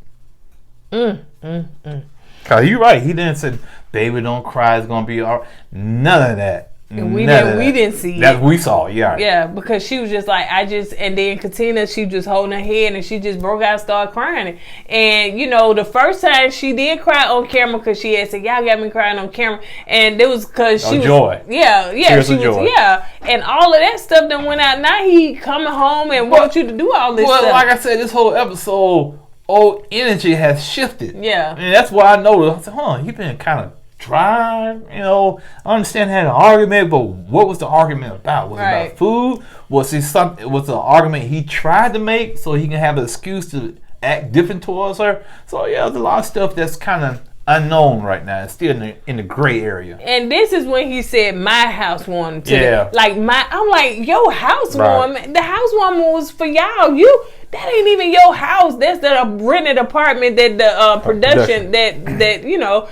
B: Cause you're right. He didn't say, "Baby, don't cry. It's gonna be all right." None of that.
A: And we didn't see
B: that. We saw, yeah.
A: Yeah, because she was just like, and then Katina, she just holding her head and she just broke out and started crying. And, you know, the first time she did cry on camera because she had said, y'all got me crying on camera. And it was because she was.
B: Joy.
A: Yeah.
B: Tears of joy.
A: Yeah. And all of that stuff that went out. Now he coming home and wants you to do all this stuff.
B: Well, like I said, this whole episode, energy has shifted.
A: Yeah.
B: And that's why I noticed. I said, he been kind of dry, you know. I understand had an argument, but what was the argument about? Was it about food? Was the argument he tried to make so he can have an excuse to act different towards her? So yeah, there's a lot of stuff that's kind of unknown right now. It's still in the gray area.
A: And this is when he said my housewarming to
B: them.
A: I'm like, your housewarming, the housewarming was for y'all. That ain't even your house. That's the rented apartment that the production that you know,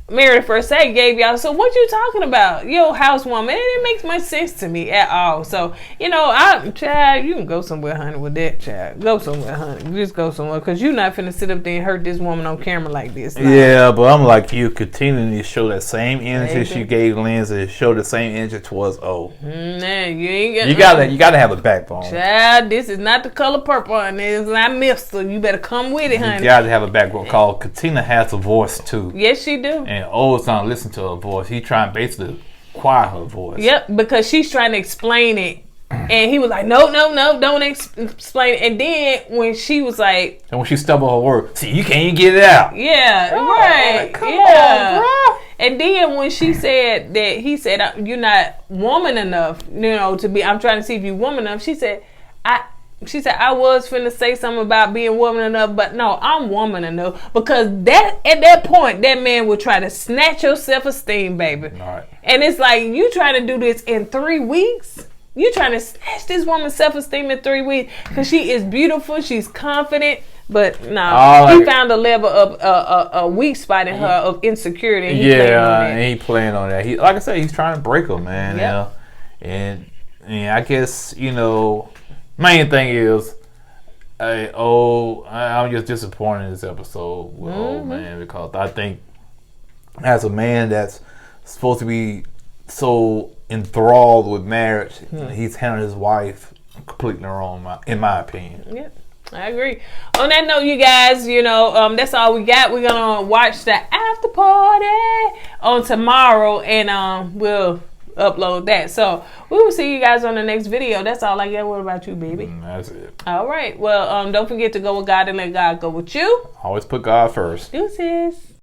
A: Married at First Sight gave y'all. So what you talking about? Your housewarming. It makes much sense to me at all. So, you know, child, you can go somewhere, honey, with that, child. Go somewhere, honey. Just go somewhere. Because you're not finna sit up there and hurt this woman on camera like this. Like.
B: Yeah, but I'm like you. Continue to show that same energy she gave Lindsay. Show the same energy towards O.
A: Nah, you ain't
B: you gotta have a backbone.
A: Child, this is not the color purple, and it's not Mister. You better come with it, honey.
B: You gotta have a backbone. Called Katina has a voice too.
A: Yes, she do.
B: And O's not listen to her voice. He trying basically quiet her voice.
A: Yep, because she's trying to explain it. And he was like, no, don't explain it. And then when she was like...
B: And when she stumbled her word, see, you can't even get it out.
A: Yeah, right. Come on, bro. And then when she said that, he said, you're not woman enough, you know, to be... I'm trying to see if you're woman enough. She said, I was finna say something about being woman enough, but no, I'm woman enough. Because that at that point, that man would try to snatch your self-esteem, baby.
B: Right.
A: And it's like, you trying to do this in 3 weeks? You trying to snatch this woman's self-esteem in 3 weeks? Because she is beautiful, she's confident, but no, he found a level of a weak spot in her of insecurity.
B: And he playing on that. He, like I said, he's trying to break her, man.
A: Yep.
B: You know? And I guess, you know, main thing is, I'm just disappointed in this episode with old man, because I think as a man that's supposed to be so enthralled with marriage, he's handled his wife completely wrong, in my opinion.
A: Yep, I agree. On that note, you guys, you know, that's all we got. We're gonna watch the after party on tomorrow, and we'll upload that. So we will see you guys on the next video. That's all I got. What about you, baby?
B: That's it.
A: All right. Well, don't forget to go with God and let God go with you.
B: Always put God first.
A: Deuces.